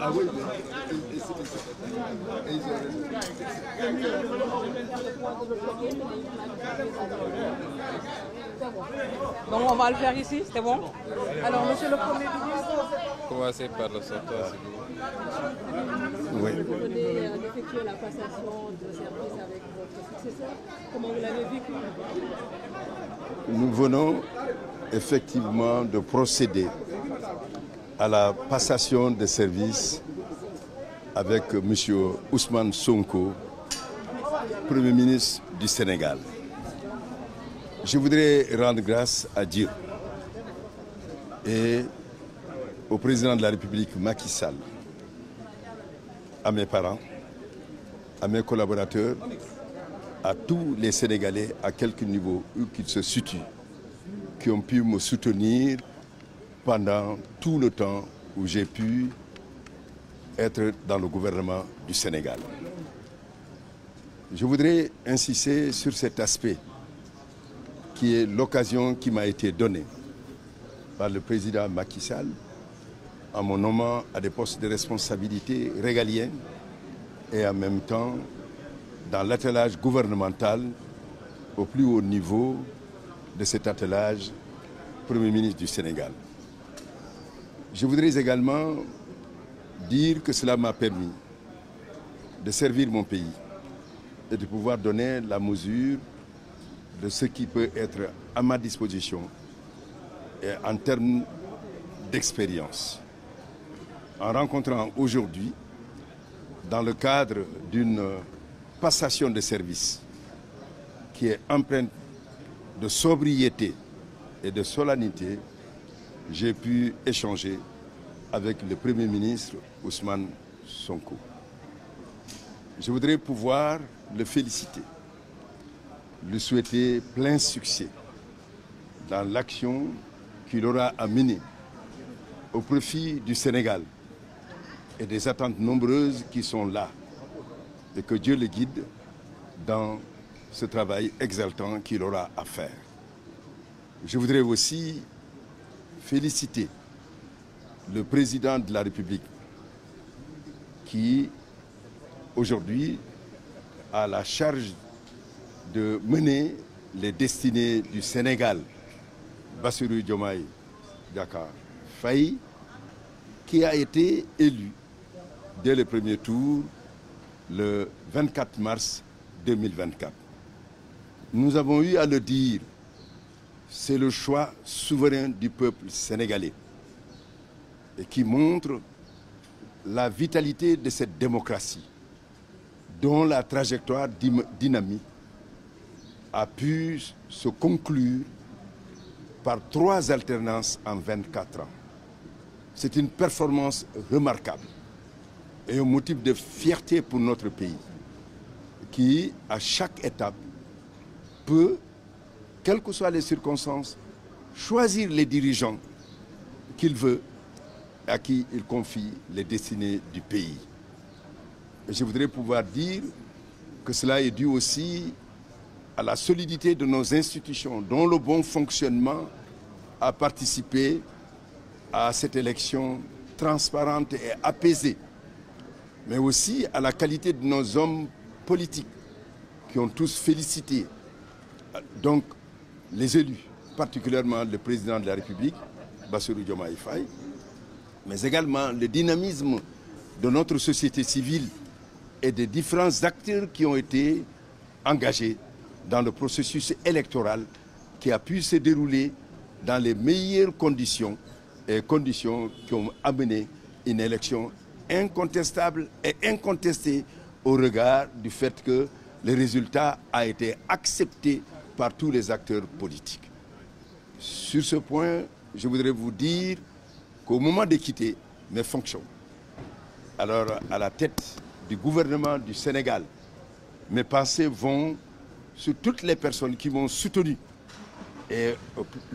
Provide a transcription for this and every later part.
Ah oui, donc on va le faire ici, c'est bon? Alors, monsieur le Premier ministre, Commencez par le sauteur. oui. vous venez d'effectuer la passation de service avec votre successeur. Comment vous l'avez vécu? Nous venons effectivement de procéder à la passation de service avec M. Ousmane Sonko, Premier ministre du Sénégal. Je voudrais rendre grâce à Dieu et au président de la République Macky Sall, à mes parents, à mes collaborateurs, à tous les Sénégalais, à quelque niveau où qu'ils se situent, qui ont pu me soutenir pendant tout le temps où j'ai pu être dans le gouvernement du Sénégal. Je voudrais insister sur cet aspect qui est l'occasion qui m'a été donnée par le président Macky Sall en me nommant à des postes de responsabilité régalienne et en même temps dans l'attelage gouvernemental au plus haut niveau de cet attelage, Premier ministre du Sénégal. Je voudrais également dire que cela m'a permis de servir mon pays et de pouvoir donner la mesure de ce qui peut être à ma disposition et en termes d'expérience. En rencontrant aujourd'hui, dans le cadre d'une passation de service qui est empreinte de sobriété et de solennité, j'ai pu échanger avec le Premier ministre Ousmane Sonko. Je voudrais pouvoir le féliciter, lui souhaiter plein succès dans l'action qu'il aura à mener au profit du Sénégal et des attentes nombreuses qui sont là, et que Dieu le guide dans ce travail exaltant qu'il aura à faire. Je voudrais aussi féliciter le président de la République qui, aujourd'hui, a la charge de mener les destinées du Sénégal, Bassirou Diomaye Diakhar Faye, qui a été élu dès le premier tour le 24 mars 2024. Nous avons eu à le dire, c'est le choix souverain du peuple sénégalais et qui montre la vitalité de cette démocratie dont la trajectoire dynamique a pu se conclure par 3 alternances en 24 ans. C'est une performance remarquable et un motif de fierté pour notre pays qui, à chaque étape, peut, quelles que soient les circonstances, choisir les dirigeants qu'il veut, à qui il confie les destinées du pays. Et je voudrais pouvoir dire que cela est dû aussi à la solidité de nos institutions, dont le bon fonctionnement a participé à cette élection transparente et apaisée, mais aussi à la qualité de nos hommes politiques qui ont tous félicité donc les élus, particulièrement le président de la République, Bassirou Diomaye Faye, mais également le dynamisme de notre société civile et des différents acteurs qui ont été engagés dans le processus électoral qui a pu se dérouler dans les meilleures conditions et conditions qui ont amené une élection incontestable et incontestée au regard du fait que le résultat a été accepté par tous les acteurs politiques. Sur ce point, je voudrais vous dire qu'au moment de quitter mes fonctions, alors à la tête du gouvernement du Sénégal, mes pensées vont sur toutes les personnes qui m'ont soutenu. Et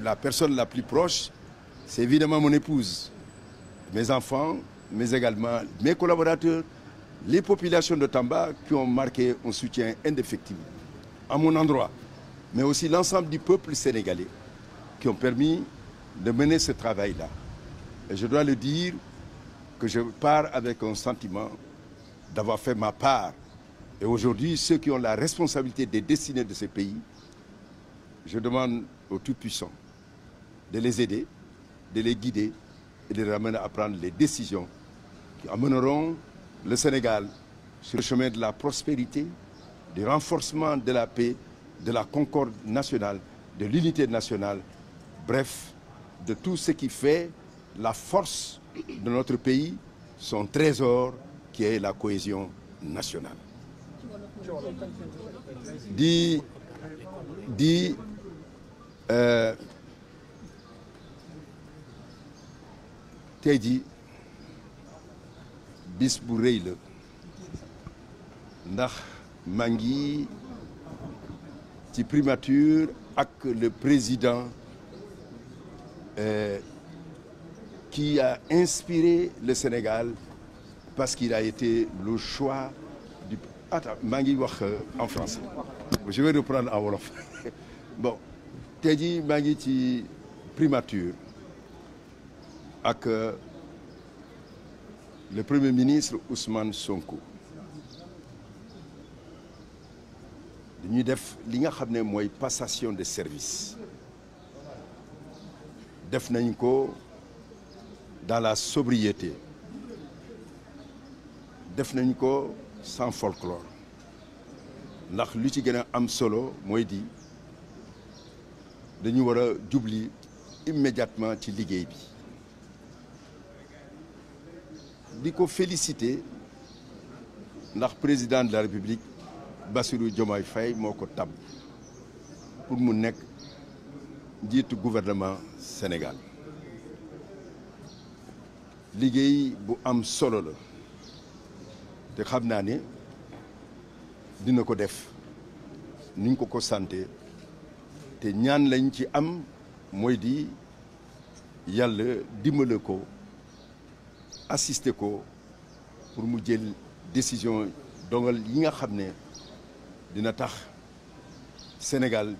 la personne la plus proche, c'est évidemment mon épouse, mes enfants, mais également mes collaborateurs, les populations de Tamba qui ont marqué un soutien indéfectible à mon endroit, mais aussi l'ensemble du peuple sénégalais qui ont permis de mener ce travail-là. Et je dois le dire que je pars avec un sentiment d'avoir fait ma part. Et aujourd'hui, ceux qui ont la responsabilité des destinées de ces pays, je demande aux Tout-Puissants de les aider, de les guider et de les ramener à prendre les décisions qui amèneront le Sénégal sur le chemin de la prospérité, du renforcement de la paix, de la concorde nationale, de l'unité nationale, bref, de tout ce qui fait la force de notre pays, son trésor qui est la cohésion nationale. Tey jii bis bu rëy la ndax maa ngi ci primature ak le président qui a inspiré le Sénégal parce qu'il a été le choix du... Attends, maa ngi wax en français. Je vais reprendre en wolof. Bon, tey jii maa ngi ci primature ak le Premier ministre Ousmane Sonko. Dañuy def li nga xam ne mooy passation de service. Def nañ ko dans la sobriété. Def nañ ko sans folklore. Ndax lu ci gën a am solo mooy di dañu war a jubli immédiatement ci liggéey bi. Di ko féliciter ndax président de la République Bassirou Diomaye Faye moo ko tab pour mu nekk njiitu gouvernement Sénégal. Liggéey bu am solo la te xam naa ne dina ko def niñ ko santé te ñaan lañ ci am mooy di yàlla dimbale ko assister ko pour mu jël décision dogal yi nga xam ne dina tax Sénégal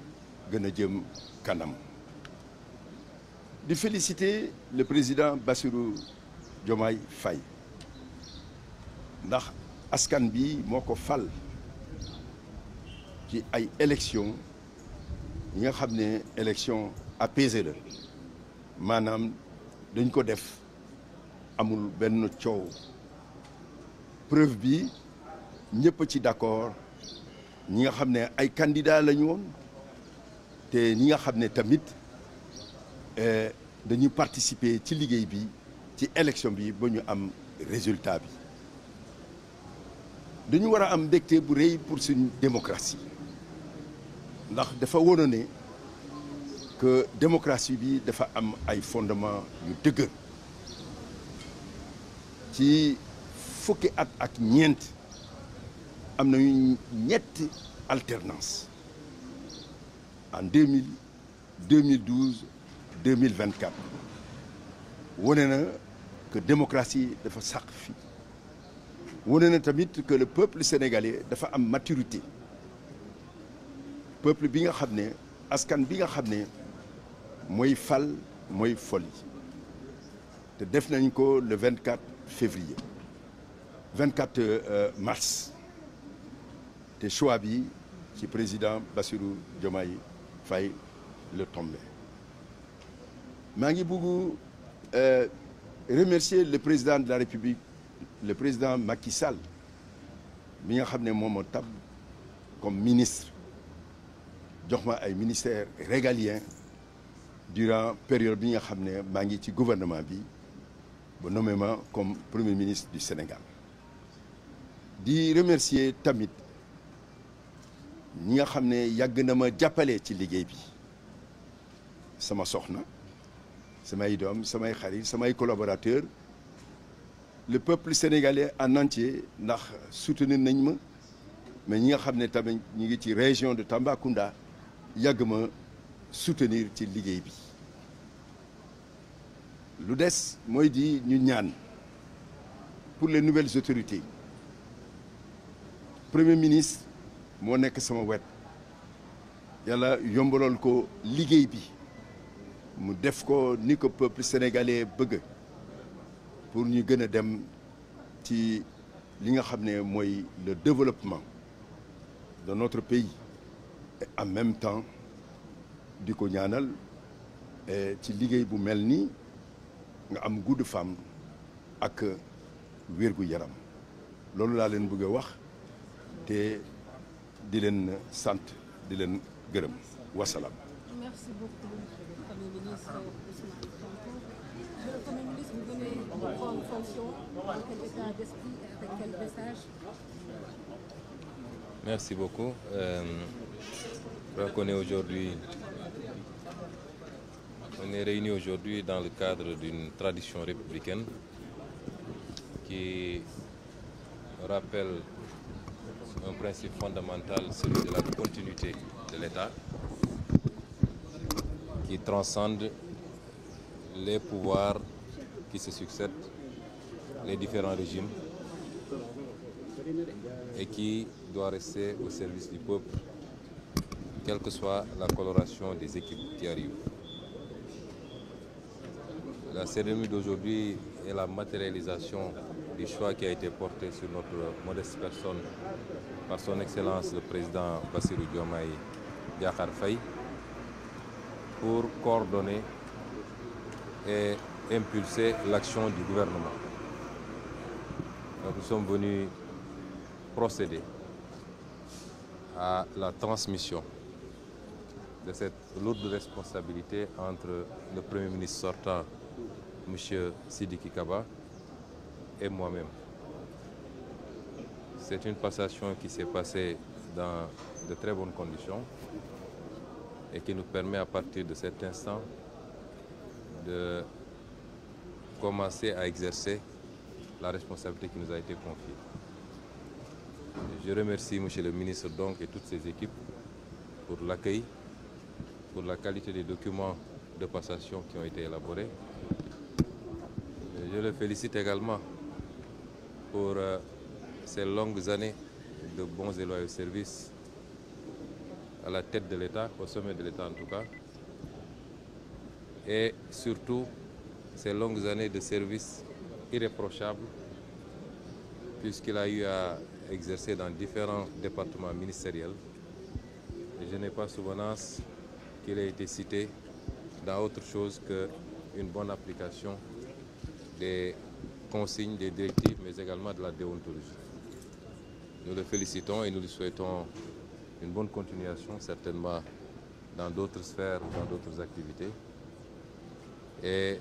gën a jëm kanam. Di féliciter le président Bassirou Diomaye Faye ndax askan bi moo ko fal ci ay élection yi nga xam ne élection apaisée la maanaam dañ ko def amul benn coow. Preuve bi ñëpp ci d'accord ñi nga xam ne ay candidats lañu woon te ñi nga xam ne tamit dañuy participer ci liggéey bi ci élection bi ba ñu am résultat bi. Dañu war a am mbégte bu rëy pour suñu démocratie ndax dafa woon ne que démocratie bi dafa am ay fondement yu dëgër. Ci fukki at ak ñeent am nañu ñetti alternance en 2000 2012 2024 wone na que démocratie dafa sax fi wone na tamit que le peuple sénégalais dafa am maturité peuple bi nga xam ne askan bi nga xam ne mooy fal mooy foli te def nañ ko le 24 février 24 mars te choix bi ci président Bassirou Diomaye Faye le tombé. Maa ngi bëgg remercier le président de la République le président Macky Sall mi nga xam ne moom moo tab comme ministre jox ma ay ministères régaliens durant période bi nga xam ne maa ngi ci gouvernement bi ba nommé ma comme premier ministre du Sénégal. Di remercier tamit ñi nga xam ne yàgg na ma jàppale ci liggéey bi sama soxna samay doom samay xarit samay collaborateurs le peuple sénégalais en entier ndax soutenir nañ ma mais ñi nga xam ne tamit ñi ngi ci région de Tambacounda yàgg ma soutenir ci liggéey bi. Lu des mooy di ñu ñaan pour les nouvelles autorités premier ministre moo nekk sama wet yàlla yombaloon ko liggéey bi mu def ko ni ko peuple sénégalais bëgg pour ñu gën a dem ci li nga xam ne mooy le développement de notre pays et en même temps di ko ñaanal ci liggéey bu mel nii nga am gudd femme ak wérgu yaram loolu laa leen bëgg a wax te di leen sant di leen gërëm wasalaam. Merci beaucoup, Premier ministre Ousmane Sonko. Le Premier ministre, vous venez de prendre fonction. Dans quel état d'esprit et avec quel message? Merci beaucoup. Je crois qu'on est réunis aujourd'hui dans le cadre d'une tradition républicaine qui rappelle un principe fondamental, celui de la continuité de l'État, qui transcende les pouvoirs qui se succèdent, les différents régimes, et qui doit rester au service du peuple, quelle que soit la coloration des équipes qui arrivent. La cérémonie d'aujourd'hui est la matérialisation du choix qui a été porté sur notre modeste personne par son Excellence le Président Bassirou Diomaye Diakhar Faye pour coordonner et impulser l'action du gouvernement. Donc nous sommes venus procéder à la transmission de cette lourde responsabilité entre le Premier ministre sortant, M. Sidiki Kaba, et moi-même. C'est une passation qui s'est passée dans de très bonnes conditions et qui nous permet à partir de cet instant de commencer à exercer la responsabilité qui nous a été confiée. Je remercie M. le ministre donc et toutes ses équipes pour l'accueil, pour la qualité des documents de passation qui ont été élaborés. Je le félicite également pour ces longues années de bons et loyaux services à la tête de l'État, au sommet de l'État en tout cas, et surtout ces longues années de services irréprochables puisqu'il a eu à exercer dans différents départements ministériels. Et je n'ai pas souvenance qu'il ait été cité dans autre chose qu'une bonne application des consignes, des directives, mais également de la déontologie. Nous le félicitons et nous lui souhaitons une bonne continuation, certainement dans d'autres sphères ou dans d'autres activités. Et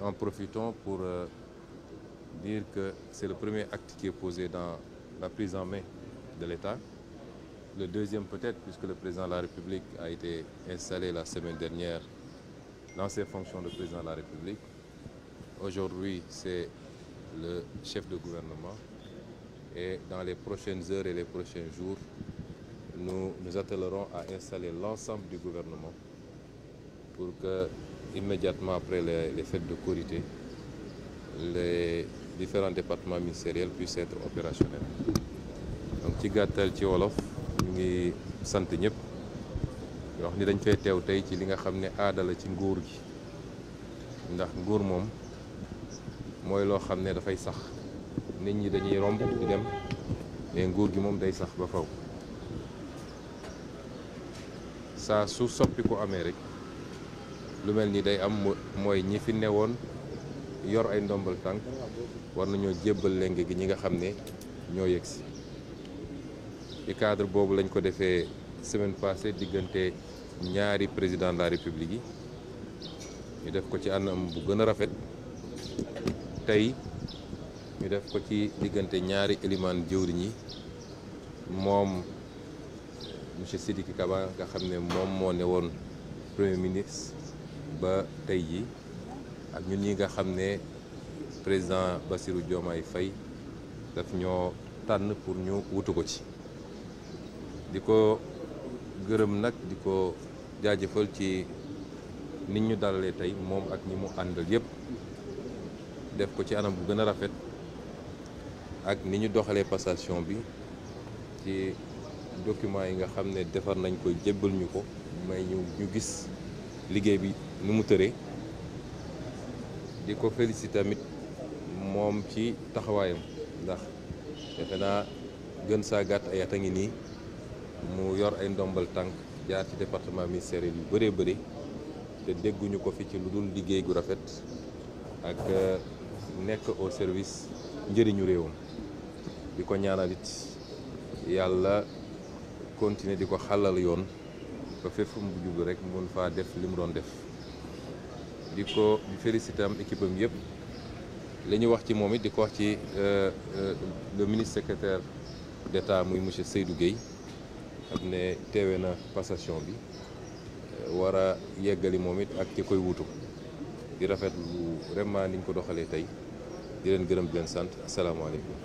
en profitons pour dire que c'est le premier acte qui est posé dans la prise en main de l'État. Le deuxième peut-être, puisque le président de la République a été installé la semaine dernière dans ses fonctions de président de la République. Aujourd'hui, c'est le chef de gouvernement et dans les prochaines heures et les prochains jours, nous nous attellerons à installer l'ensemble du gouvernement pour que, immédiatement après les fêtes de Korité, les différents départements ministériels puissent être opérationnels. Donc ci gàttal ci wolof ñu ngi sant ñëpp wax ni dañ fay teew tey ci li nga xam ne aada la ci nguur gi ndax nguur moom mooy loo xam ne dafay sax nit ñi dañuy romb di dem mais nguur gi moom day sax ba faw saa su soppi ko amee rek lu mel ni day am mooy ñi fi newoon yor ay ndombal tànk war nañoo jébbal lenge gi ñi nga xam ne ñoo yegsi ci cadre boobu lañ ko defee semaine passée diggante ñaari président de la république yi ñu def ko ci anam bu gën a rafet tey ñu def ko ci diggante ñaari élimaan jëwriñ yi moom monsieur Sidiki Kaba nga xam ne moom moo ne woon premier ministre ba tey ji ak ñun ñi nga xam ne président Bassirou Diomaye Faye daf ñoo tànn pour ñu wutu ko ci di ko gërëm nag di ko jaajëfal ci nit ñu dalalee tey moom ak ñi mu àndal yépp def ko ci anam bu gën a rafet ak ni ñu doxalee passation bi ci document yi nga xam ne defar nañ ko jébbal ñu ko may ñu gis liggéey bi nu mu tëree di ko féliciter tamit moom ci taxawaayam ndax defe naa gën saa gàtt ay at a ngi nii mu yor ay ndombal tànk jaar ci département ministériel yu bëree bëri te dégguñu ko fi ci lu dul liggéey gu rafet ak nekk au service njëriñu réewam di ko ñaanal it yàlla continuer di ko xàllal yoon ba fépp fu mu jublu rek mun faa def li mu doon def di ko félicité am équipe am yëpp li ñu wax ci moom it di ko wax ci le ministre secrétaire d'État muy monsieur Seydou Guèye xam ne teewe na passation bi war a yeggali moom it ak ki koy wutu di rafetlu vraiment niñ ko doxalee tey di leen gërëm di leen sant asalaamaaleykum.